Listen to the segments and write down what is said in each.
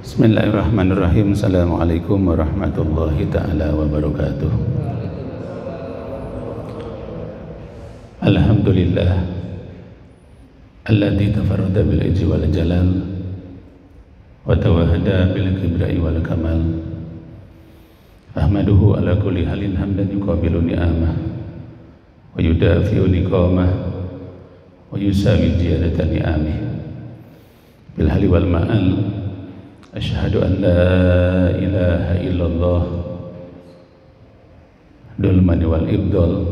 Bismillahirrahmanirrahim. Assalamualaikum warahmatullahi ta'ala wabarakatuh. Alhamdulillah alladzi tafarrada bil ijzi wal jalal wa tawahhada bil kibri'i wal kamal. Ahmaduhu ala kulli halin hamdan yuqabilu ni'amah wa yudafi'u niqamah wa yusawi ziyadatan ni'amih bil hali wal ma'al. Asyhadu an la ilaha illallah dul mani wal ibdal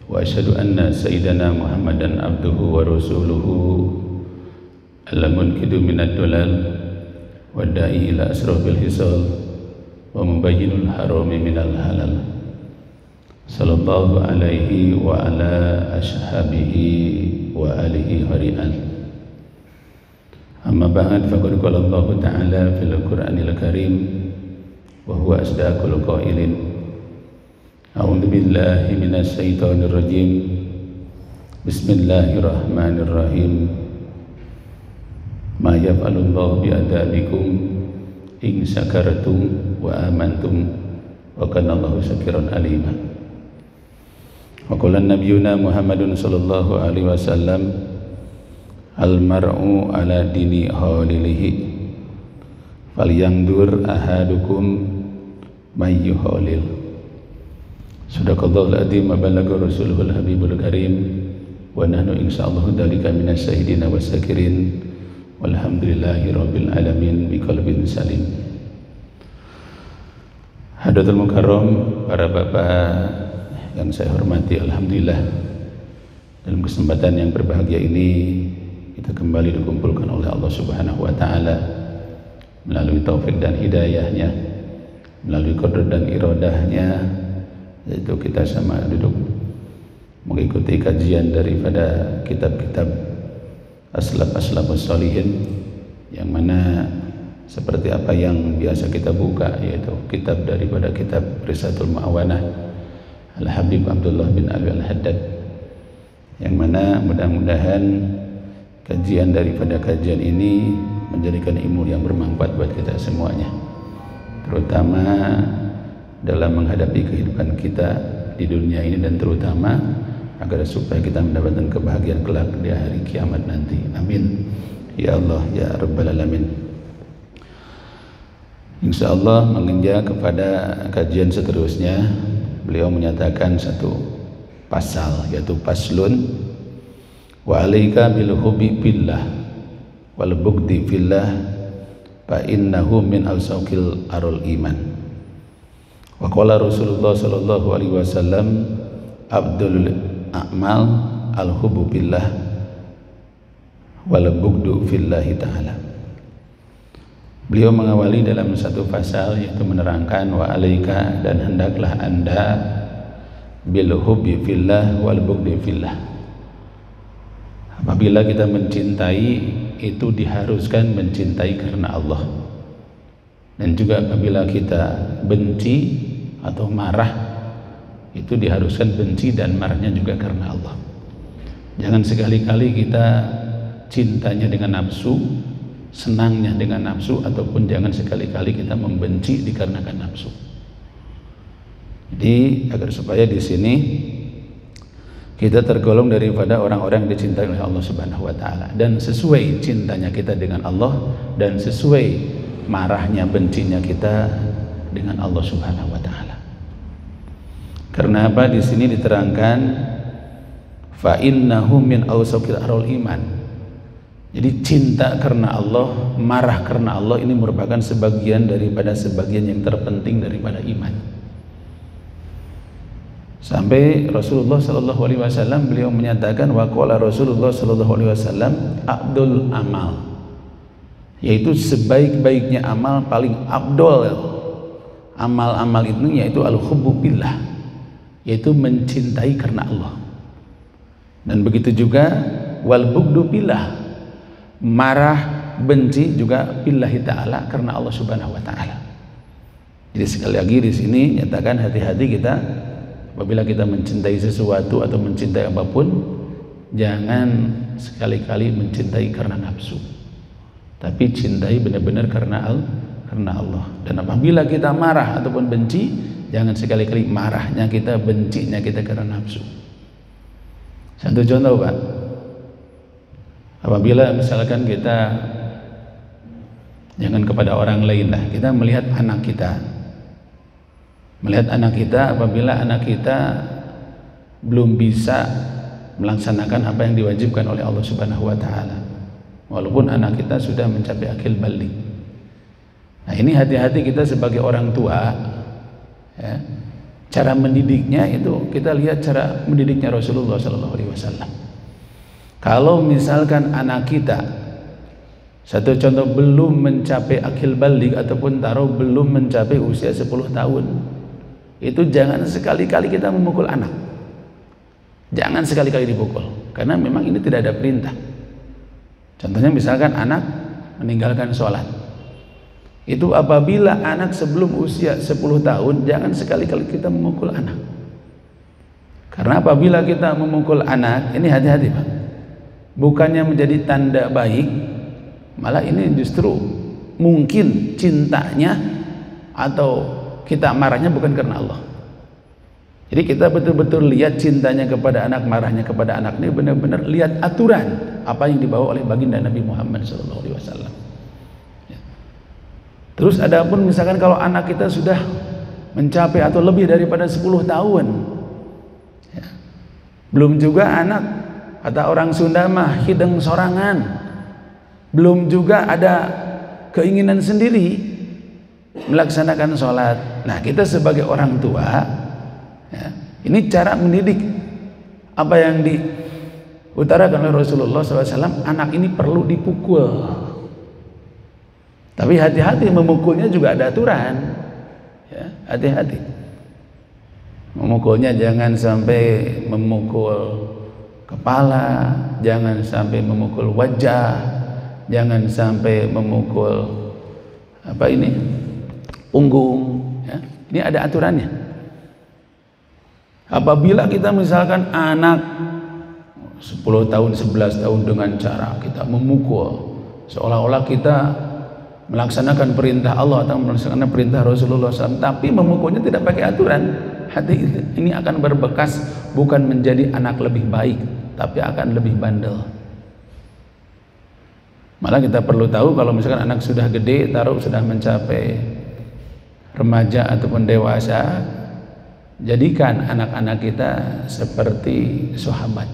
wa asyhadu anna sayyidana Muhammadan abduhu wa rasuluhu al-munqidu minad dulal wa da'i ila asrafil hisal wa mubayyinul harami minal halal. Sallallahu alaihi wa ala ashabihi wa alihi hari'an. Amma ba'd, faqad qala Allah Ta'ala fil Qur'anil Karim wa huwa asdaqul qailin. A'udzu billahi minasy syaithanir rajim. Bismillahirrahmanirrahim. Ma yaf'alullahu bi'adabikum in syakartum wa amantum wa kana Allahu syakiran alima. Wa qala nabiyuna Muhammadun sallallahu alaihi wasallam, al-mar'u ala dini khalilihi falyandur ahadukum may yukhalil. Sadaqallahul adzim wa balagha rasuluhul habibul karim wa nahnu insyaallah dzalika minas syahidin wasyakirin walhamdulillahi rabbil alamin biqalbin salim. Hadirin mukarram, para bapak yang saya hormati, alhamdulillah dalam kesempatan yang berbahagia ini kita kembali dikumpulkan oleh Allah Subhanahu wa Ta'ala melalui taufik dan hidayahnya, melalui qadar dan iradahnya, yaitu kita sama duduk mengikuti kajian daripada kitab-kitab aslaf-aslafus sholihin, yang mana seperti apa yang biasa kita buka, yaitu kitab daripada kitab Risalatul Mu'awanah Al-Habib Abdullah bin Ali Al-Haddad, yang mana mudah-mudahan kajian daripada kajian ini menjadikan ilmu yang bermanfaat buat kita semuanya, terutama dalam menghadapi kehidupan kita di dunia ini, dan terutama agar supaya kita mendapatkan kebahagiaan kelak di hari kiamat nanti. Amin ya Allah ya Rabbal Alamin. Insyaallah menginjak kepada kajian seterusnya, beliau menyatakan satu pasal, yaitu paslun wa alaika bil hubbi fillah wal bughdi fillah fa innahu min awsaqil arul iman. Wa qala Rasulullah sallallahu alaihi wasallam abdul a'mal al hubbu fillah wal bughdu fillahi ta'ala. Beliau mengawali dalam satu pasal, yaitu menerangkan wa alaika, dan hendaklah anda bil hubbi fillah wal bughdi fillah. Apabila kita mencintai, itu diharuskan mencintai karena Allah. Dan juga apabila kita benci atau marah, itu diharuskan benci dan marahnya juga karena Allah. Jangan sekali-kali kita cintanya dengan nafsu, senangnya dengan nafsu, ataupun jangan sekali-kali kita membenci dikarenakan nafsu. Jadi agar supaya di sini kita tergolong daripada orang-orang yang dicintai oleh Allah Subhanahu wa Ta'ala, dan sesuai cintanya kita dengan Allah, dan sesuai marahnya, bencinya kita dengan Allah Subhanahu wa Ta'ala. Karena apa? Di sini diterangkan fa innahu min awsaqil arul iman. Jadi cinta karena Allah, marah karena Allah, ini merupakan sebagian daripada sebagian yang terpenting daripada iman. Sampai Rasulullah sallallahu alaihi wasallam beliau menyatakan, wa qala Rasulullah sallallahu alaihi wasallam abdul amal, yaitu sebaik-baiknya amal, paling abdul amal-amal itu yaitu al-hubbu billah, yaitu mencintai karena Allah. Dan begitu juga wal bughdu billah, marah, benci juga billahi ta'ala, karena Allah Subhanahu wa Ta'ala. Jadi sekali lagi di sini nyatakan hati-hati kita apabila kita mencintai sesuatu atau mencintai apapun, jangan sekali-kali mencintai karena nafsu. tapi cintai benar-benar karena Allah. Dan apabila kita marah ataupun benci, jangan sekali-kali marahnya kita, bencinya kita karena nafsu. Satu contoh Pak, apabila misalkan kita, jangan kepada orang lain lah, kita melihat anak kita, apabila anak kita belum bisa melaksanakan apa yang diwajibkan oleh Allah Subhanahu wa taala, walaupun anak kita sudah mencapai akil balik. Nah, ini hati-hati kita sebagai orang tua, ya. Cara mendidiknya itu kita lihat cara mendidiknya Rasulullah SAW. Kalau misalkan anak kita, satu contoh, belum mencapai akil balik ataupun belum mencapai usia 10 tahun, itu jangan sekali-kali kita memukul anak. Jangan sekali-kali dipukul, karena memang ini tidak ada perintah. Contohnya misalkan anak meninggalkan sholat, itu apabila anak sebelum usia 10 tahun, jangan sekali-kali kita memukul anak. Karena apabila kita memukul anak, ini hati-hati Pak, bukannya menjadi tanda baik, malah ini justru mungkin cintanya atau kita marahnya bukan karena Allah. Jadi kita betul-betul lihat cintanya kepada anak, marahnya kepada anak ini benar-benar lihat aturan apa yang dibawa oleh baginda Nabi Muhammad SAW. Terus adapun misalkan kalau anak kita sudah mencapai atau lebih daripada 10 tahun, ya, belum juga anak, kata orang Sunda mah hideng sorangan, belum juga ada keinginan sendiri melaksanakan sholat. Nah, kita sebagai orang tua, ya, ini cara mendidik apa yang diutarakan oleh Rasulullah SAW. Anak ini perlu dipukul, tapi hati-hati memukulnya juga ada aturan, ya, hati-hati memukulnya, jangan sampai memukul kepala, jangan sampai memukul wajah, jangan sampai memukul punggung, ya. Ini ada aturannya. Apabila kita misalkan anak 10 tahun, 11 tahun dengan cara kita memukul, seolah-olah kita melaksanakan perintah Allah atau melaksanakan perintah Rasulullah SAW, tapi memukulnya tidak pakai aturan, hati ini akan berbekas, bukan menjadi anak lebih baik, tapi akan lebih bandel. Malah kita perlu tahu kalau misalkan anak sudah gede, sudah mencapai remaja ataupun dewasa, jadikan anak-anak kita seperti sahabat.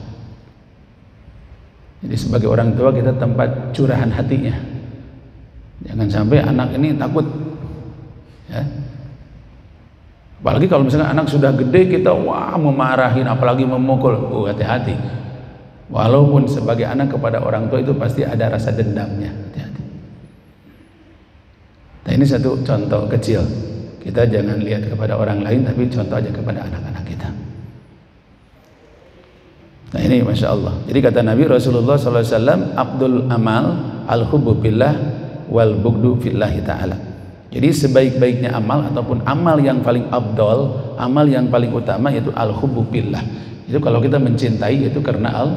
Jadi sebagai orang tua kita tempat curahan hatinya. Jangan sampai anak ini takut, ya. Apalagi kalau misalkan anak sudah gede, kita memarahin, apalagi memukul. Hati-hati. Walaupun sebagai anak kepada orang tua itu pasti ada rasa dendamnya. Hati-hati. Nah, ini satu contoh kecil. Kita jangan lihat kepada orang lain, tapi contoh aja kepada anak-anak kita. Nah, ini Masya Allah. Jadi kata Nabi Rasulullah SAW, Abdul amal al-hubbu billah wal bugdu fillahi ta'ala. Jadi sebaik-baiknya amal ataupun amal yang paling abdol, amal yang paling utama yaitu al-hubbu billah. Itu kalau kita mencintai itu karena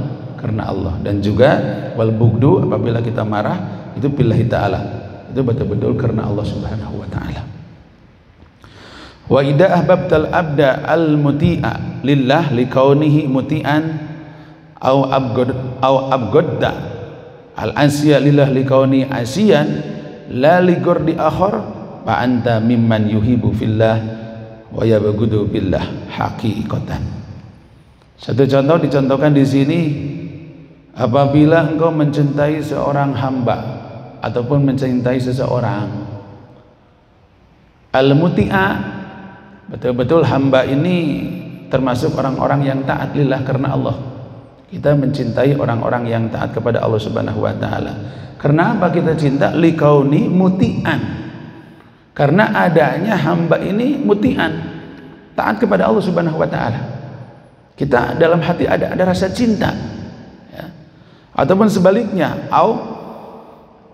Allah. Dan juga wal bugdu, apabila kita marah itu billahi ta'ala, itu betul-betul karena Allah Subhanahu wa ta'ala. Wa idza ahbabtal abda al muti'a lillah likaunihi muti'an au abgodda al asya lillah likauni asiyan la ligurdi akhar fa anta mimman yuhibu fillah wa yabghudu billah haqiqatan. Satu contoh dicontohkan di sini, apabila engkau mencintai seorang hamba ataupun mencintai seseorang, al-muti'a, betul-betul hamba ini termasuk orang-orang yang taat lillah karena Allah. Kita mencintai orang-orang yang taat kepada Allah Subhanahu wa taala. Kenapa kita cinta? Likauni muti'an. Karena adanya hamba ini muti'an, taat kepada Allah Subhanahu wa taala. Kita dalam hati ada rasa cinta, ya. Ataupun sebaliknya, au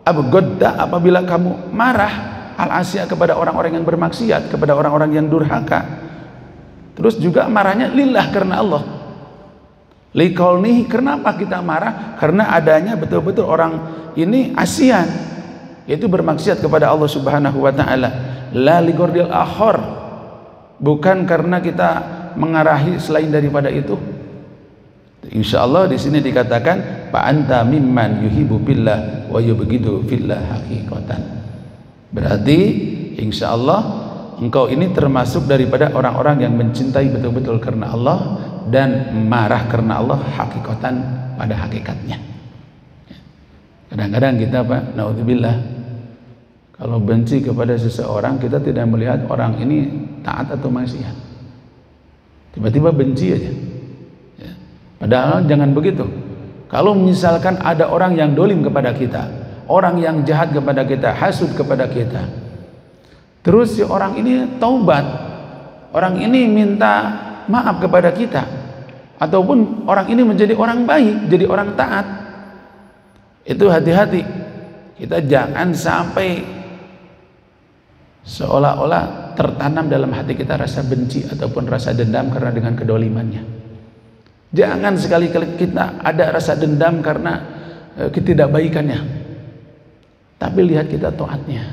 abgodda, apabila kamu marah al-asya kepada orang-orang yang bermaksiat, kepada orang-orang yang durhaka. Terus juga marahnya lillah karena Allah. Liqaunihi, kenapa kita marah? Karena adanya betul-betul orang ini asian, yaitu bermaksiat kepada Allah Subhanahu wa taala. La ligordil akhor, bukan karena kita mengarahi selain daripada itu. Insyaallah di sini dikatakan fa anta mimman yuhibbu billah wa yubghidu fillah haqiqatan. Berarti insyaallah engkau ini termasuk daripada orang-orang yang mencintai betul-betul karena Allah dan marah karena Allah hakikatan, pada hakikatnya. Kadang-kadang kita Pak, naudzubillah, kalau benci kepada seseorang kita tidak melihat orang ini taat atau maksiat, tiba-tiba benci aja. Padahal jangan begitu. Kalau misalkan ada orang yang dolim kepada kita, orang yang jahat kepada kita, hasud kepada kita, terus si orang ini taubat, orang ini minta maaf kepada kita, ataupun orang ini menjadi orang baik, jadi orang taat, itu hati-hati. Kita jangan sampai seolah-olah tertanam dalam hati kita rasa benci ataupun rasa dendam karena dengan kedolimannya. Jangan sekali-kali kita ada rasa dendam karena ketidakbaikannya, tapi lihat kita taatnya.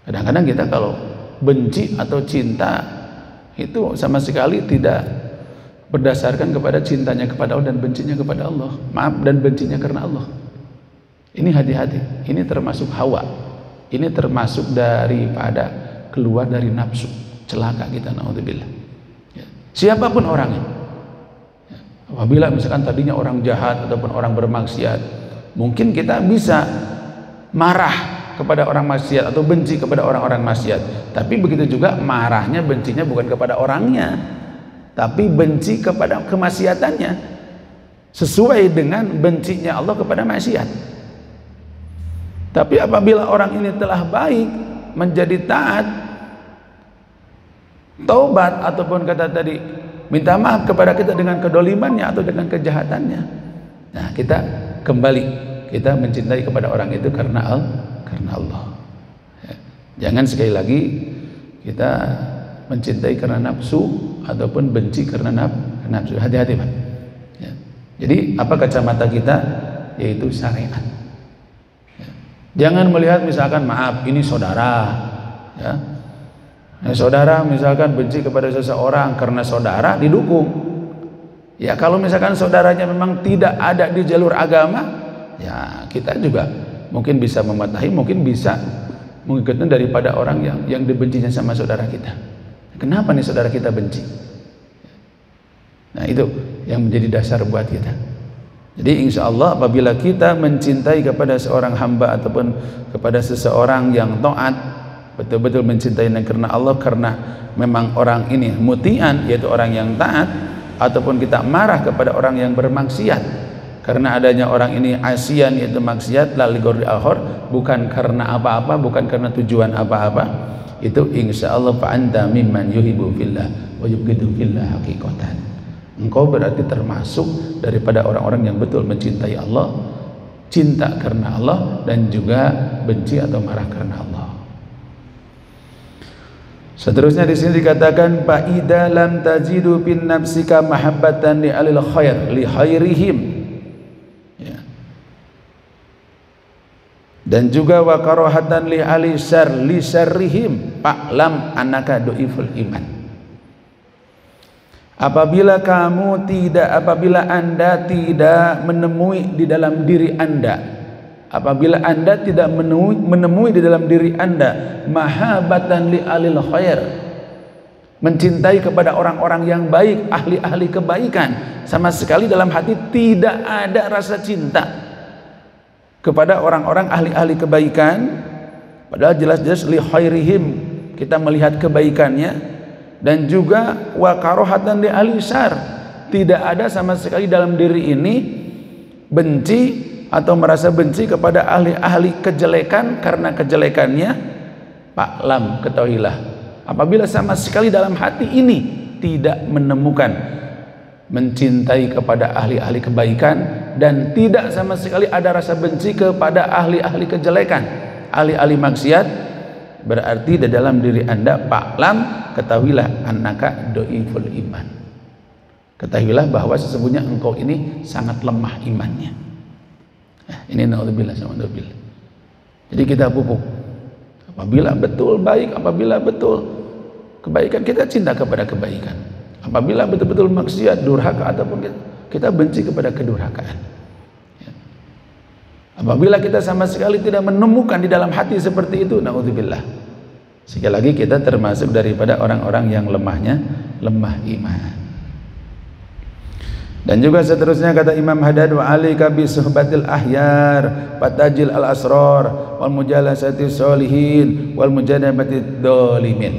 Kadang-kadang kita kalau benci atau cinta itu sama sekali tidak berdasarkan kepada cintanya kepada Allah dan bencinya kepada Allah. Maaf, dan bencinya karena Allah. Ini hati-hati. Ini termasuk hawa. Ini termasuk daripada keluar dari nafsu. Celaka kita, naudzubillah. Siapapun orangnya, apabila misalkan tadinya orang jahat ataupun orang bermaksiat, mungkin kita bisa marah kepada orang maksiat atau benci kepada orang-orang maksiat, tapi begitu juga marahnya, bencinya bukan kepada orangnya, tapi benci kepada kemaksiatannya, sesuai dengan bencinya Allah kepada maksiat. Tapi apabila orang ini telah baik, menjadi taat, taubat, ataupun kata tadi minta maaf kepada kita dengan kedolimannya atau dengan kejahatannya, nah kita kembali, kita mencintai kepada orang itu karena Allah. Jangan sekali lagi kita mencintai karena nafsu ataupun benci karena nafsu. Hati-hati Pak. Jadi apa kacamata kita? Yaitu syariat. Jangan melihat misalkan maaf ini saudara, ya. Nah, saudara misalkan benci kepada seseorang karena saudara didukung. Ya kalau misalkan saudaranya memang tidak ada di jalur agama, ya kita juga mungkin bisa mematahi, mungkin bisa mengikuti daripada orang yang dibencinya sama saudara kita. Kenapa nih saudara kita benci? Nah itu yang menjadi dasar buat kita. Jadi insya Allah apabila kita mencintai kepada seorang hamba ataupun kepada seseorang yang taat, betul-betul mencintai karena Allah, karena memang orang ini mutian, yaitu orang yang taat, ataupun kita marah kepada orang yang bermaksiat karena adanya orang ini asian, yaitu maksiat, la ligordi akhor, bukan karena apa-apa, bukan karena tujuan apa-apa, itu insya Allah fa anta mimman yuhibbu fillah wa yubghidu fillah haqiqatan. Engkau berarti termasuk daripada orang-orang yang betul mencintai Allah, cinta karena Allah, dan juga benci atau marah karena Allah. Seterusnya di sini dikatakan fa idza lam tajidu bin nafsika mahabbatan li alil khair li khairihim, ya. Dan juga wa karahatan li ali syarr li syarrihim fa'lam annaka dhaiful iman. Apabila Anda tidak menemui di dalam diri Anda, apabila Anda tidak menemui di dalam diri Anda mahabbatan li alil khair, mencintai kepada orang-orang yang baik, ahli-ahli kebaikan, sama sekali dalam hati tidak ada rasa cinta kepada orang-orang ahli-ahli kebaikan, padahal jelas-jelas li khairihim, kita melihat kebaikannya, dan juga wa karahatan li ahli syarr, tidak ada sama sekali dalam diri ini benci atau merasa benci kepada ahli-ahli kejelekan karena kejelekannya, paklam, ketahuilah, apabila sama sekali dalam hati ini tidak menemukan mencintai kepada ahli-ahli kebaikan dan tidak sama sekali ada rasa benci kepada ahli-ahli kejelekan, ahli-ahli maksiat, berarti di dalam diri Anda, paklam, ketahuilah annaka dhaiful iman, ketahuilah bahwa sesungguhnya engkau ini sangat lemah imannya. Ini naudzubillah, Jadi kita pupuk. Apabila betul baik, apabila betul kebaikan, kita cinta kepada kebaikan. Apabila betul-betul maksiat, durhaka ataupun kita benci kepada kedurhakaan. Apabila kita sama sekali tidak menemukan di dalam hati seperti itu, naudzubillah, sekali lagi kita termasuk daripada orang-orang yang lemah iman. Dan juga seterusnya kata Imam Haddad, wa alika bi suhbatil ahyar fatajil al asrar wal mujalasati sholihin wal mujanabati dolimin.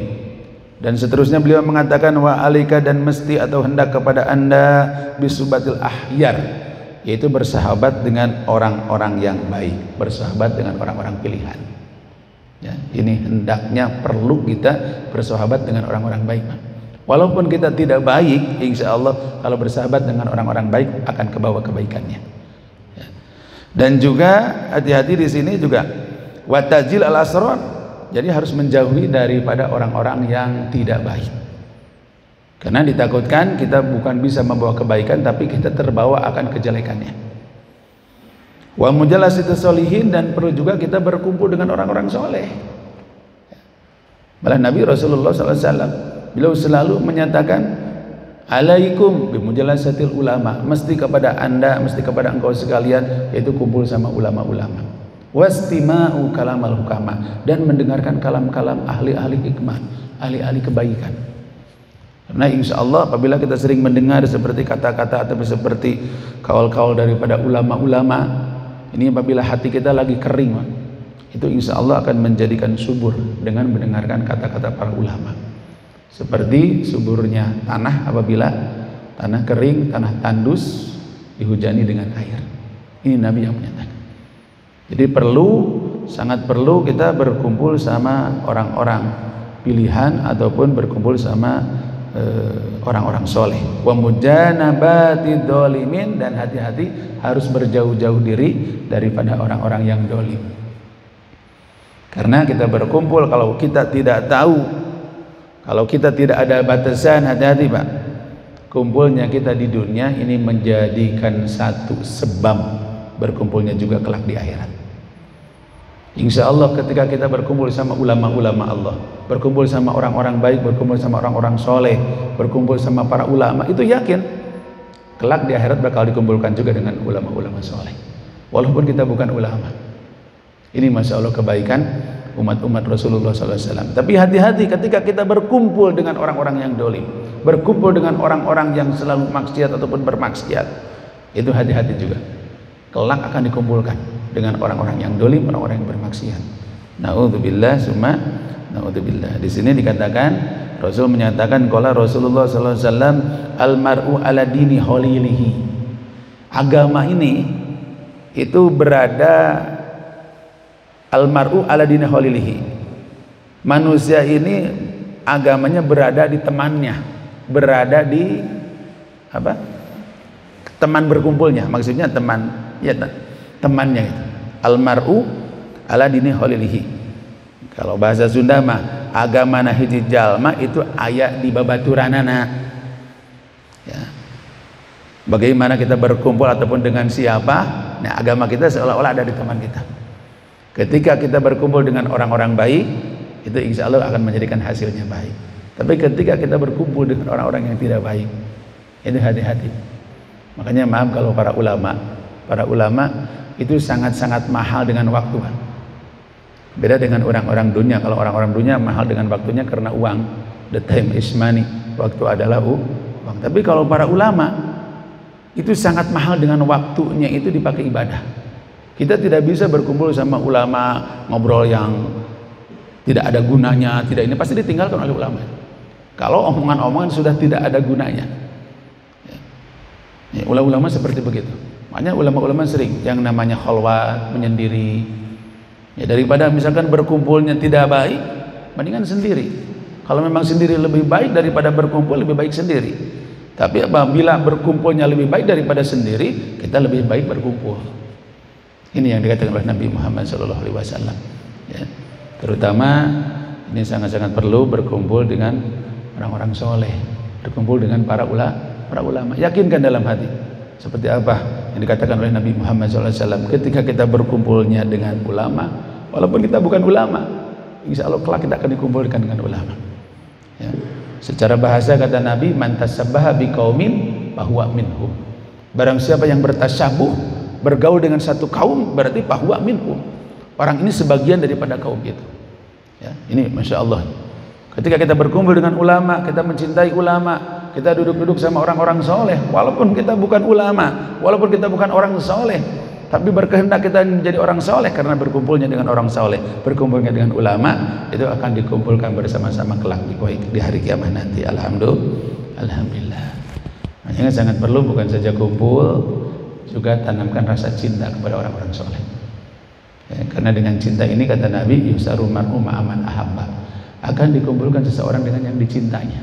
Dan seterusnya beliau mengatakan, wa alika, dan mesti atau hendak kepada anda bi suhbatil ahyar, yaitu bersahabat dengan orang-orang yang baik, bersahabat dengan orang-orang pilihan. Ya, ini hendaknya perlu kita bersahabat dengan orang-orang baik. Walaupun kita tidak baik, insya Allah kalau bersahabat dengan orang-orang baik akan kebawa kebaikannya. Ya. Dan juga hati-hati di sini juga watajil al asron, jadi harus menjauhi daripada orang-orang yang tidak baik. Karena ditakutkan kita bukan bisa membawa kebaikan, tapi kita terbawa akan kejelekannya. Wa mujalasati sholihin, dan perlu juga kita berkumpul dengan orang-orang soleh. Malah Nabi Rasulullah SAW beliau selalu menyatakan, alaikum bimujalasatil ulama, mesti kepada anda, mesti kepada engkau sekalian, yaitu kumpul sama ulama-ulama. Wastima'u kalamal hukama, dan mendengarkan kalam-kalam ahli-ahli hikmah, ahli-ahli kebaikan. Karena insya Allah apabila kita sering mendengar seperti kata-kata atau seperti kaul-kaul daripada ulama-ulama, ini apabila hati kita lagi kering, itu insya Allah akan menjadikan subur dengan mendengarkan kata-kata para ulama. Seperti suburnya tanah apabila tanah kering, tanah tandus dihujani dengan air. Ini Nabi yang menyatakan. Jadi sangat perlu kita berkumpul sama orang-orang pilihan ataupun berkumpul sama orang-orang soleh. Wa mujanabati dolimin, dan hati-hati harus berjauh-jauh diri daripada orang-orang yang dolim. Karena kita berkumpul, kalau kita tidak tahu, kalau kita tidak ada batasan, hati-hati Pak, kumpulnya kita di dunia ini menjadikan satu sebab berkumpulnya juga kelak di akhirat. Insya Allah ketika kita berkumpul sama ulama-ulama Allah, berkumpul sama orang-orang baik, berkumpul sama orang-orang soleh, berkumpul sama para ulama, itu yakin kelak di akhirat bakal dikumpulkan juga dengan ulama-ulama soleh, walaupun kita bukan ulama. Ini Masya Allah kebaikan umat-umat Rasulullah SAW. Tapi hati-hati ketika kita berkumpul dengan orang-orang yang dolim, berkumpul dengan orang-orang yang selalu maksiat ataupun bermaksiat, itu hati-hati juga, kelak akan dikumpulkan dengan orang-orang yang dolim, orang-orang yang bermaksiat. Naudzubillah summa naudzubillah. Di sini dikatakan, Rasul menyatakan, qala Rasulullah SAW, almar'u ala dini khalilihi. Agama ini itu berada, almar'u ala dini khalilihi, manusia ini agamanya berada di temannya, berada di apa? Teman berkumpulnya, maksudnya teman, ya temannya itu. Almar'u ala dini khalilihi. Kalau bahasa Sunda mah agama hiji jalma itu aya di babaturanana. Ya. Bagaimana kita berkumpul ataupun dengan siapa? Nah, agama kita seolah-olah ada di teman kita. Ketika kita berkumpul dengan orang-orang baik, itu insya Allah akan menjadikan hasilnya baik. Tapi ketika kita berkumpul dengan orang-orang yang tidak baik, itu hati-hati. Makanya maaf kalau para ulama itu sangat-sangat mahal dengan waktu. Beda dengan orang-orang dunia. Kalau orang-orang dunia mahal dengan waktunya karena uang. The time is money. Waktu adalah uang. Tapi kalau para ulama itu sangat mahal dengan waktunya, itu dipakai ibadah. Kita tidak bisa berkumpul sama ulama ngobrol yang tidak ada gunanya, tidak ini, pasti ditinggalkan oleh ulama. Kalau omongan-omongan sudah tidak ada gunanya, ya, ulama-ulama seperti begitu. Makanya ulama-ulama sering yang namanya khalwat, menyendiri. Ya, daripada misalkan berkumpulnya tidak baik, mendingan sendiri. Kalau memang sendiri lebih baik daripada berkumpul, lebih baik sendiri. Tapi apabila berkumpulnya lebih baik daripada sendiri, kita lebih baik berkumpul. Ini yang dikatakan oleh Nabi Muhammad SAW. Ya. Terutama ini sangat-sangat perlu berkumpul dengan orang-orang soleh, berkumpul dengan para ulama. Yakinkan dalam hati, seperti apa yang dikatakan oleh Nabi Muhammad SAW, ketika kita berkumpulnya dengan ulama, walaupun kita bukan ulama, insya Allah kelak kita akan dikumpulkan dengan ulama. Ya. Secara bahasa kata Nabi, man tasabbaha biqaumin fahuwa minhum. Barang siapa yang bertasyabuh, bergaul dengan satu kaum, berarti fahuwa minhum. Orang ini sebagian daripada kaum itu. Ya, ini masya Allah. Ketika kita berkumpul dengan ulama, kita mencintai ulama, kita duduk-duduk sama orang-orang soleh, walaupun kita bukan ulama, walaupun kita bukan orang soleh, tapi berkehendak kita menjadi orang soleh karena berkumpulnya dengan orang soleh, berkumpulnya dengan ulama, itu akan dikumpulkan bersama-sama kelak di hari kiamat nanti. Alhamdulillah. Makanya sangat perlu bukan saja kumpul, juga tanamkan rasa cinta kepada orang-orang soleh. Ya, karena dengan cinta ini kata Nabi, yusaru mar'u ma'aman ahabba, akan dikumpulkan seseorang dengan yang dicintainya.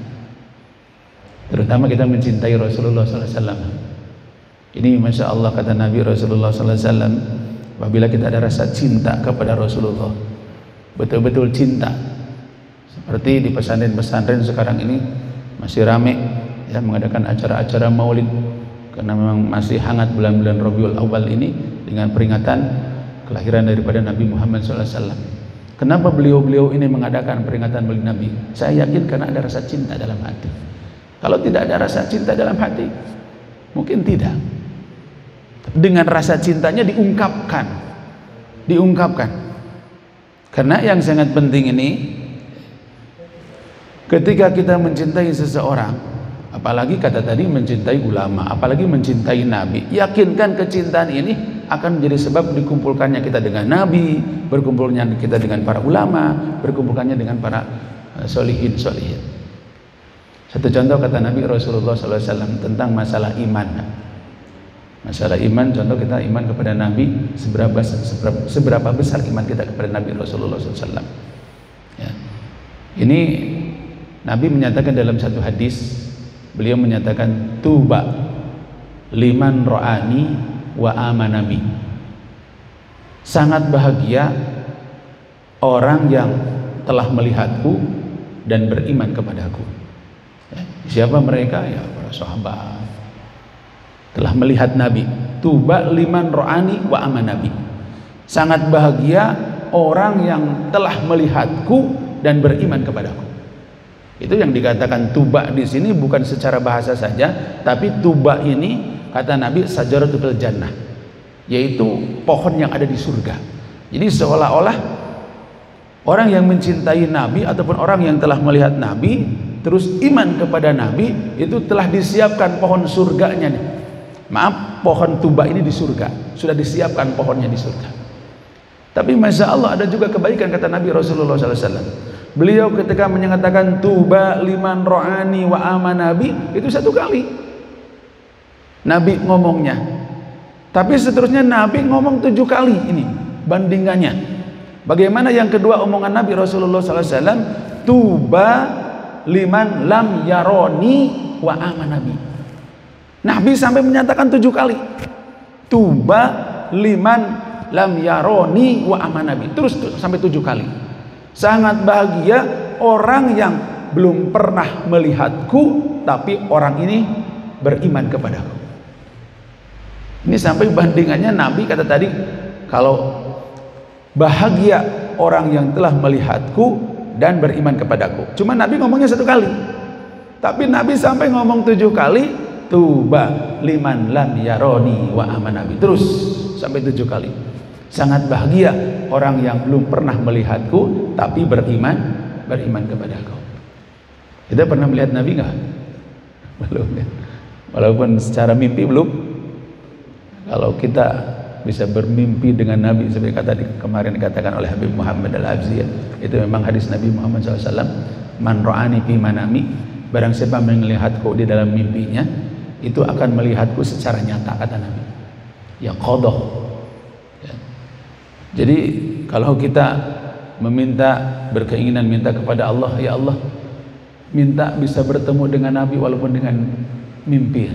Terutama kita mencintai Rasulullah SAW. Ini masya Allah kata Nabi Rasulullah SAW, apabila kita ada rasa cinta kepada Rasulullah, betul-betul cinta, seperti di pesantren-pesantren sekarang ini masih rame ya mengadakan acara-acara maulid, karena memang masih hangat bulan-bulan Rabiul Awal ini dengan peringatan kelahiran daripada Nabi Muhammad SAW. Kenapa beliau-beliau ini mengadakan peringatan maulid Nabi? Saya yakin karena ada rasa cinta dalam hati. Kalau tidak ada rasa cinta dalam hati, mungkin tidak. Dengan rasa cintanya diungkapkan. Karena yang sangat penting ini, ketika kita mencintai seseorang, apalagi kata tadi mencintai ulama, apalagi mencintai Nabi, yakinkan kecintaan ini akan menjadi sebab dikumpulkannya kita dengan Nabi, berkumpulnya kita dengan para ulama, berkumpulkannya dengan para solihin. Satu contoh kata Nabi Rasulullah SAW tentang masalah iman. Masalah iman, contoh kita iman kepada Nabi, seberapa besar iman kita kepada Nabi Rasulullah SAW. Ya. Ini Nabi menyatakan dalam satu hadis, beliau menyatakan tuba liman ro'ani wa amanabi. Sangat bahagia orang yang telah melihatku dan beriman kepadaku. Ya. Siapa mereka? Ya para sahabat telah melihat Nabi. Tuba liman ro'ani wa amanabi. Sangat bahagia orang yang telah melihatku dan beriman kepadaku. Itu yang dikatakan tuba di sini bukan secara bahasa saja, tapi tuba ini kata Nabi sajaratul jannah, yaitu pohon yang ada di surga. Jadi seolah-olah orang yang mencintai Nabi ataupun orang yang telah melihat Nabi terus iman kepada Nabi, itu telah disiapkan pohon surganya nih. Maaf, pohon tuba ini di surga, sudah disiapkan pohonnya di surga. Tapi masya Allah ada juga kebaikan kata Nabi Rasulullah SAW. Beliau ketika menyatakan tuba liman ro'ani wa amanabi, itu satu kali Nabi ngomongnya, tapi seterusnya Nabi ngomong 7 kali. Ini bandingannya. Bagaimana yang kedua omongan Nabi Rasulullah SAW, tuba liman lam yaroni wa amanabi. Nabi sampai menyatakan 7 kali tuba liman lam yaroni wa amanabi, terus sampai 7 kali. Sangat bahagia orang yang belum pernah melihatku tapi orang ini beriman kepadaku. Ini sampai bandingannya Nabi kata tadi, kalau bahagia orang yang telah melihatku dan beriman kepadaku. Cuma Nabi ngomongnya 1 kali, tapi Nabi sampai ngomong 7 kali tuba liman lam yaroni wa amanabi, terus sampai 7 kali. Sangat bahagia orang yang belum pernah melihatku tapi beriman kepadaku. Kita pernah melihat Nabi nggak? Belum ya. Walaupun secara mimpi belum. Kalau kita bisa bermimpi dengan Nabi seperti kata kemarin dikatakan oleh Habib Muhammad Al-Abzi, itu memang hadis Nabi Muhammad SAW, man ro'ani fi manami, barang siapa melihatku di dalam mimpinya, itu akan melihatku secara nyata kata Nabi. Ya qadah. Ya. Jadi kalau kita berkeinginan minta kepada Allah, ya Allah, minta bisa bertemu dengan Nabi walaupun dengan mimpi.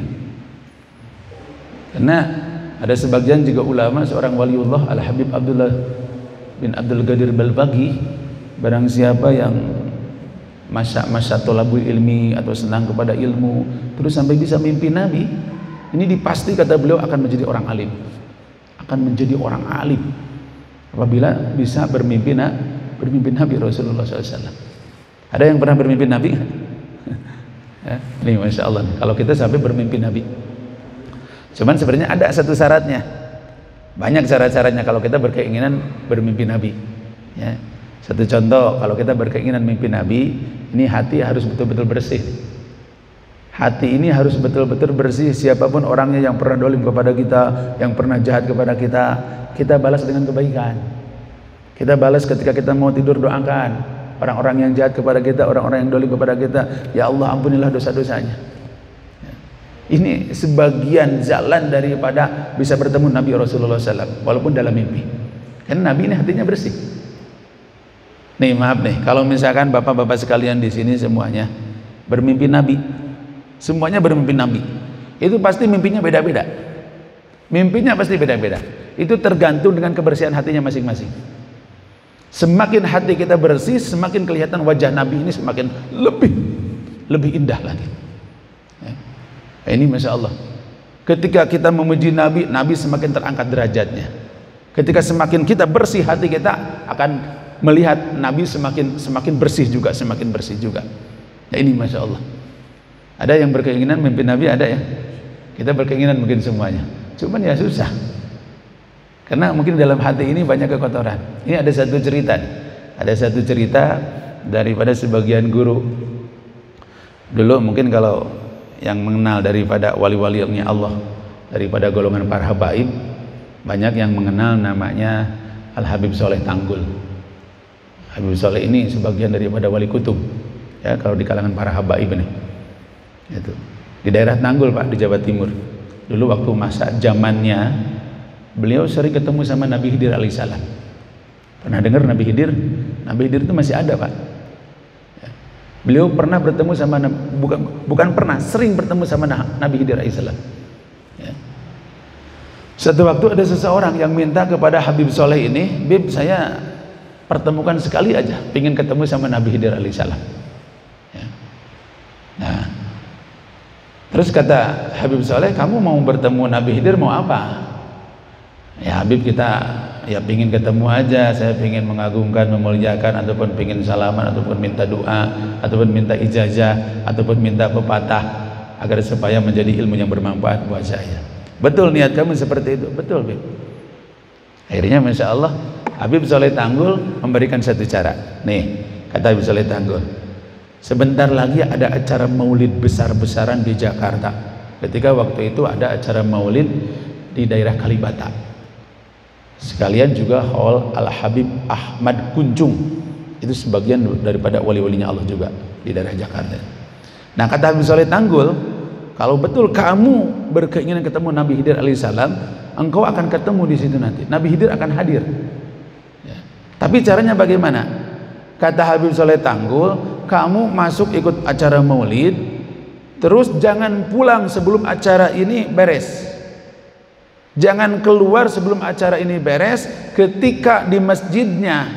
Karena ada sebagian juga ulama, seorang waliullah Al-Habib Abdullah bin Abdul Qadir Balbagi, barang siapa yang masa tolabul ilmi atau senang kepada ilmu terus sampai bisa mimpi Nabi, ini dipasti kata beliau akan menjadi orang alim, akan menjadi orang alim. apabila bisa bermimpi Nabi Rasulullah SAW. Ada yang pernah bermimpi Nabi? Ini Masya Allah, kalau kita sampai bermimpi Nabi. Cuman sebenarnya ada satu syaratnya. Banyak syarat-syaratnya kalau kita berkeinginan bermimpi Nabi, ya. Satu contoh, kalau kita berkeinginan mimpi Nabi, ini hati harus betul-betul bersih. Hati ini harus betul-betul bersih. Siapapun orangnya yang pernah dolim kepada kita, yang pernah jahat kepada kita, kita balas dengan kebaikan. Kita balas ketika kita mau tidur, doakan orang-orang yang jahat kepada kita, orang-orang yang dolim kepada kita, ya Allah ampunilah dosa-dosanya. Ini sebagian jalan daripada bisa bertemu Nabi Rasulullah SAW, walaupun dalam mimpi. Karena Nabi ini hatinya bersih. Nih maaf nih, kalau misalkan bapak-bapak sekalian di sini semuanya bermimpi Nabi, semuanya bermimpi Nabi, itu pasti mimpinya beda-beda. Mimpinya pasti beda-beda. Itu tergantung dengan kebersihan hatinya masing-masing. Semakin hati kita bersih, semakin kelihatan wajah Nabi ini semakin lebih indah lagi. Ya. Ini Masya Allah. Ketika kita memuji Nabi, Nabi semakin terangkat derajatnya. Ketika semakin kita bersih hati kita, akan melihat Nabi semakin bersih juga, semakin bersih juga. Ya ini Masya Allah. Ada yang berkeinginan mimpi Nabi, ada ya. Kita berkeinginan mungkin semuanya. Cuman ya susah. Karena mungkin dalam hati ini banyak kekotoran. Ini ada satu cerita. Ada satu cerita daripada sebagian guru. Dulu mungkin kalau yang mengenal daripada wali-walinya Allah, daripada golongan para habaib, banyak yang mengenal namanya Al-Habib Soleh Tanggul. Habib Soleh ini sebagian daripada wali kutub, ya, kalau di kalangan para habaib ini. Itu di daerah Tanggul Pak, di Jawa Timur. Dulu waktu masa zamannya beliau sering ketemu sama Nabi Khidir alaihissalam. Pernah dengar Nabi Khidir? Nabi Khidir itu masih ada Pak. Ya. Beliau pernah bertemu sama bukan pernah, sering bertemu sama Nabi Khidir alaihissalam. Ya. Suatu waktu ada seseorang yang minta kepada Habib Soleh ini, Bib, saya pertemukan sekali aja, pengen ketemu sama Nabi Khidir alaihissalam. Ya. Nah, terus kata Habib Soleh, kamu mau bertemu Nabi Khidir mau apa? Ya Habib, kita ya pengen ketemu aja, saya pengen mengagungkan, memuliakan, ataupun pengen salaman, ataupun minta doa, ataupun minta ijazah, ataupun minta pepatah, agar supaya menjadi ilmu yang bermanfaat buat saya. Betul niat kamu seperti itu? Betul Habib. Akhirnya Masya Allah, Habib Soleh Tanggul memberikan satu cara. Nih, kata Habib Soleh Tanggul, sebentar lagi ada acara maulid besar-besaran di Jakarta. Ketika waktu itu ada acara maulid di daerah Kalibata. Sekalian juga Hall Al-Habib Ahmad Kunjung. Itu sebagian daripada wali-walinya Allah juga di daerah Jakarta. Nah, kata Habib Soleh Tanggul, kalau betul kamu berkeinginan ketemu Nabi Khidir alaihissalam, engkau akan ketemu di situ nanti. Nabi Khidir akan hadir. Ya. Tapi caranya bagaimana? Kata Habib Soleh Tanggul, kamu masuk ikut acara maulid, terus jangan pulang sebelum acara ini beres. Jangan keluar sebelum acara ini beres. Ketika di masjidnya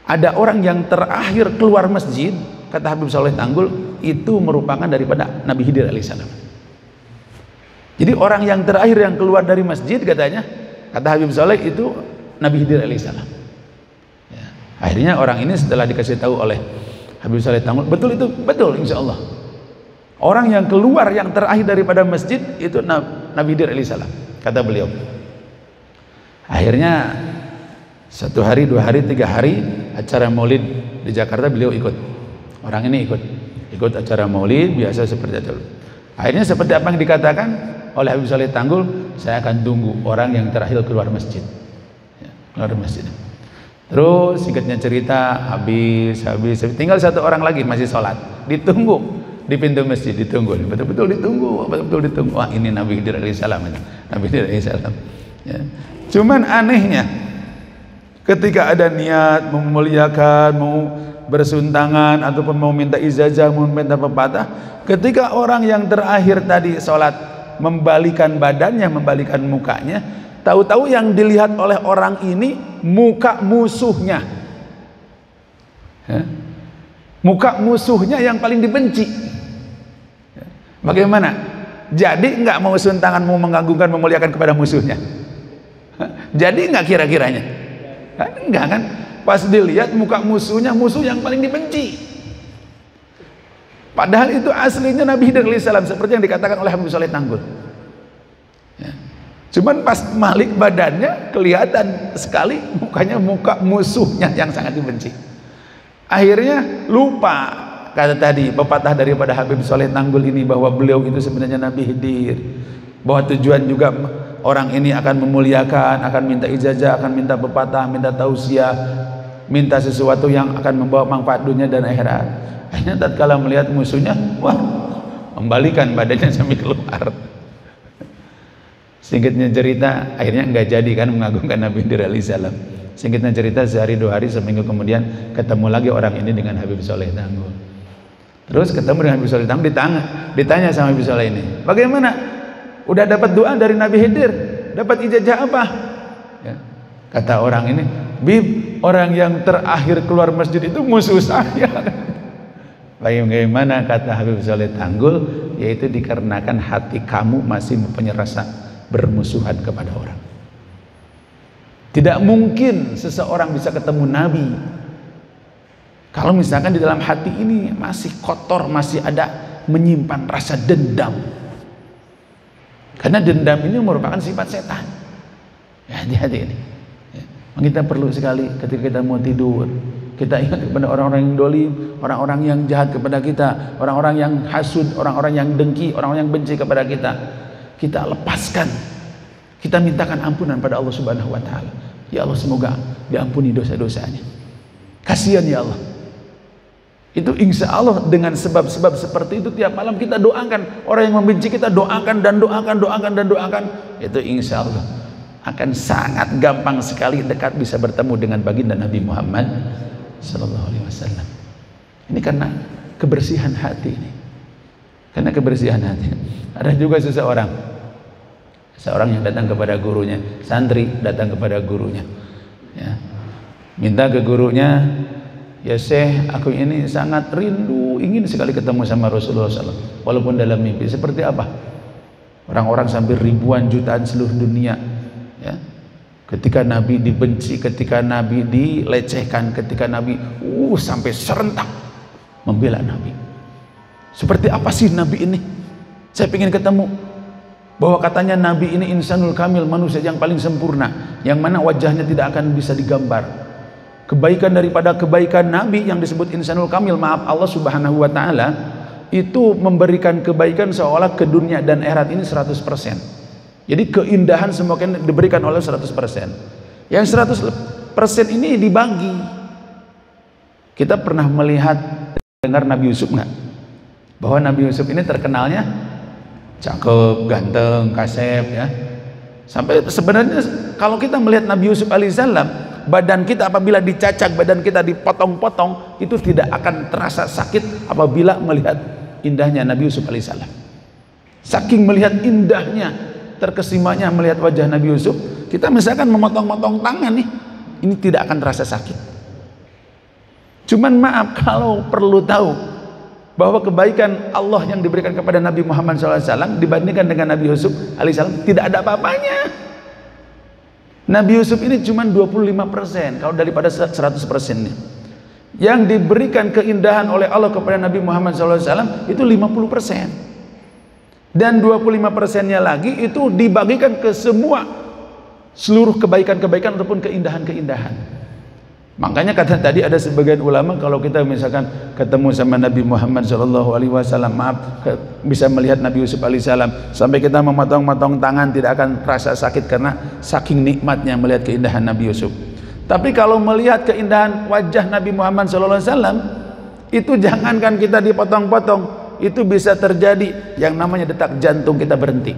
ada orang yang terakhir keluar masjid, kata Habib Soleh Tanggul, itu merupakan daripada Nabi Khidir alaihissalam. Jadi orang yang terakhir yang keluar dari masjid, katanya, kata Habib Soleh, itu Nabi Khidir alaihissalam. Ya. Akhirnya orang ini setelah dikasih tahu oleh Habib Soleh Tanggul, betul itu, betul insya Allah. Orang yang keluar yang terakhir daripada masjid itu Nabi Khidir alaihissalam, kata beliau. Akhirnya 1 hari, 2 hari, 3 hari acara maulid di Jakarta beliau ikut. Orang ini ikut acara maulid biasa seperti itu. Akhirnya seperti apa yang dikatakan oleh Habib Soleh Tanggul, saya akan tunggu orang yang terakhir keluar masjid. Ya, keluar masjid. Terus singkatnya cerita, habis tinggal 1 orang lagi masih sholat, ditunggu di pintu masjid, ditunggu, betul-betul ditunggu. Wah, ini Nabi Khidir alaihissalam, Nabi Khidir alaihissalam. Ya. Cuman anehnya, ketika ada niat memuliakan, mau bersuntangan, ataupun mau minta ijazah, mau minta pepatah, ketika orang yang terakhir tadi sholat membalikan badannya, membalikan mukanya, tahu-tahu yang dilihat oleh orang ini muka musuhnya. Ya. Muka musuhnya yang paling dibenci. Bagaimana? Jadi nggak mau suntangan, mau mengagungkan, memuliakan kepada musuhnya. Jadi nggak kira-kiranya? Kan enggak kan? Pas dilihat muka musuhnya, musuh yang paling dibenci. Padahal itu aslinya Nabi Khidir alaihissalam, seperti yang dikatakan oleh Habib Soleh Tanggul. Ya. Cuman pas malik badannya kelihatan sekali mukanya muka musuhnya yang sangat dibenci. Akhirnya lupa, kata tadi pepatah daripada Habib Soleh Tanggul ini, bahwa beliau itu sebenarnya Nabi Khidir, bahwa tujuan juga orang ini akan memuliakan, akan minta ijazah, akan minta pepatah, minta tausiah, minta sesuatu yang akan membawa manfaat dunia dan akhirat. Akhirnya tatkala melihat musuhnya, wah, membalikan badannya sampai keluar. Singkatnya cerita, akhirnya nggak jadi kan mengagungkan Nabi Khidir alaihissalam. Singkatnya cerita, sehari 2 hari, seminggu kemudian ketemu lagi orang ini dengan Habib Soleh Tanggul. Terus ketemu dengan Habib Soleh Tanggul, ditanya sama Habib Soleh ini, bagaimana? Udah dapat doa dari Nabi Khidir? Dapat ijazah apa? Ya. Kata orang ini, Bib, orang yang terakhir keluar masjid itu musuh saya. Bagaimana, kata Habib Soleh Tanggul, yaitu dikarenakan hati kamu masih mempunyai rasa bermusuhan kepada orang. Tidak mungkin seseorang bisa ketemu Nabi kalau misalkan di dalam hati ini masih kotor, masih ada menyimpan rasa dendam. Karena dendam ini merupakan sifat setan. Ya, hati-hati ini. Ya. Kita perlu sekali ketika kita mau tidur, kita ingat kepada orang-orang yang dolim, orang-orang yang jahat kepada kita, orang-orang yang hasud, orang-orang yang dengki, orang-orang yang benci kepada kita. Kita lepaskan, kita mintakan ampunan pada Allah Subhanahu wa Ta'ala. Ya Allah, semoga diampuni dosa-dosanya. Kasihan ya Allah. Itu insya Allah dengan sebab-sebab seperti itu tiap malam kita doakan. Orang yang membenci kita doakan dan doakan, doakan dan doakan. Itu insya Allah akan sangat gampang sekali dekat bisa bertemu dengan baginda Nabi Muhammad Sallallahu Alaihi Wasallam. Ini karena kebersihan hati ini. Karena kebersihan hati. Ada juga seseorang yang datang kepada gurunya, santri datang kepada gurunya, ya, minta ke gurunya, ya Syekh, aku ini sangat rindu, ingin sekali ketemu sama Rasulullah SAW, walaupun dalam mimpi. Seperti apa? Orang-orang sampai ribuan jutaan seluruh dunia, ya, ketika Nabi dibenci, ketika Nabi dilecehkan, ketika Nabi sampai serentak membela Nabi. Seperti apa sih Nabi ini? Saya ingin ketemu. Bahwa katanya Nabi ini insanul kamil, manusia yang paling sempurna, yang mana wajahnya tidak akan bisa digambar. Kebaikan daripada kebaikan Nabi yang disebut insanul kamil, maaf, Allah Subhanahu wa Ta'ala itu memberikan kebaikan seolah ke dunia dan akhirat ini 100%. Jadi keindahan semua diberikan oleh 100%. Yang 100% ini dibagi. Kita pernah melihat, dengar Nabi Yusuf nggak? Bahwa Nabi Yusuf ini terkenalnya cakep, ganteng, kasep, ya. Sampai sebenarnya kalau kita melihat Nabi Yusuf alaihissalam, badan kita apabila dicacak, badan kita dipotong-potong, itu tidak akan terasa sakit apabila melihat indahnya Nabi Yusuf alaihissalam. Saking melihat indahnya, terkesimanya melihat wajah Nabi Yusuf, kita misalkan memotong-motong tangan nih, ini tidak akan terasa sakit. Cuman maaf, kalau perlu tahu bahwa kebaikan Allah yang diberikan kepada Nabi Muhammad SAW dibandingkan dengan Nabi Yusuf alaihissalam tidak ada apa-apanya. Nabi Yusuf ini cuma 25% kalau daripada 100%-nya. Yang diberikan keindahan oleh Allah kepada Nabi Muhammad SAW itu 50%. Dan 25%-nya lagi itu dibagikan ke semua, seluruh kebaikan-kebaikan ataupun keindahan-keindahan. Makanya kata tadi ada sebagian ulama, kalau kita misalkan ketemu sama Nabi Muhammad SAW, maaf, bisa melihat Nabi Yusuf alaihissalam, sampai kita memotong-motong tangan tidak akan terasa sakit karena saking nikmatnya melihat keindahan Nabi Yusuf. Tapi kalau melihat keindahan wajah Nabi Muhammad SAW, itu jangankan kita dipotong-potong, itu bisa terjadi yang namanya detak jantung kita berhenti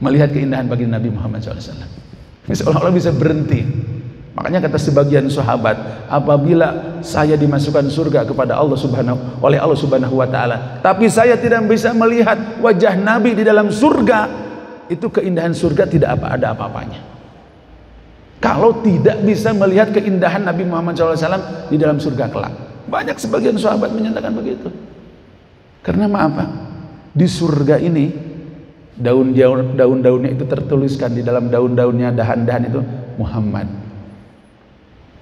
melihat keindahan bagi Nabi Muhammad SAW. Seolah-olah bisa berhenti. Makanya kata sebagian sahabat, apabila saya dimasukkan surga kepada Allah oleh Allah Subhanahu wa Ta'ala, tapi saya tidak bisa melihat wajah Nabi di dalam surga, itu keindahan surga tidak ada apa-apanya. Kalau tidak bisa melihat keindahan Nabi Muhammad SAW di dalam surga kelak. Banyak sebagian sahabat menyatakan begitu. Karena maaf Pak, di surga ini Daun-daunnya itu tertuliskan di dalam daun-daunnya, dahan-dahan itu Muhammad.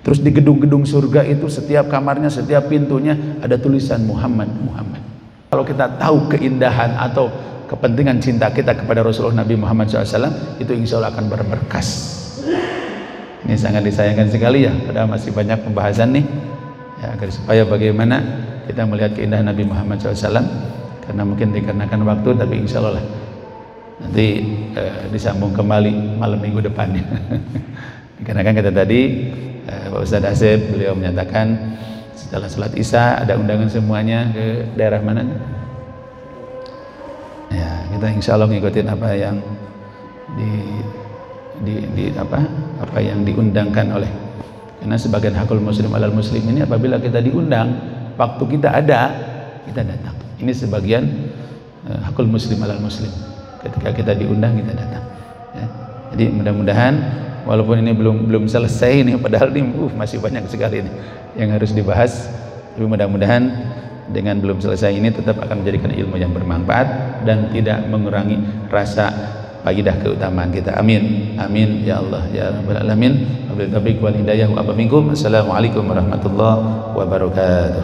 Terus di gedung-gedung surga itu setiap kamarnya, setiap pintunya ada tulisan Muhammad, Muhammad. Kalau kita tahu keindahan atau kepentingan cinta kita kepada Rasulullah Nabi Muhammad SAW, itu insya Allah akan berberkas. Ini sangat disayangkan sekali ya, padahal masih banyak pembahasan nih ya, agar supaya bagaimana kita melihat keindahan Nabi Muhammad SAW, karena mungkin dikarenakan waktu, tapi insya Allah lah nanti disambung kembali malam minggu depannya. Dikarenakan kata tadi Pak Ustadz Asep, beliau menyatakan setelah sholat Isya ada undangan semuanya ke daerah mana? Ya, kita insya Allah ngikutin apa yang apa yang diundangkan oleh, karena sebagian hakul muslim alal muslim ini apabila kita diundang, waktu kita ada, kita datang. Ini sebagian hakul muslim alal muslim, ketika kita diundang kita datang ya. Jadi mudah-mudahan walaupun ini belum selesai nih, padahal ini masih banyak sekali nih yang harus dibahas, tapi mudah-mudahan dengan belum selesai ini tetap akan menjadikan ilmu yang bermanfaat dan tidak mengurangi rasa faidah keutamaan kita. Amin, amin ya Allah ya rabbal alamin. Wabillahi taufiq wal hidayah wa minkum. Assalamualaikum warahmatullahi wabarakatuh.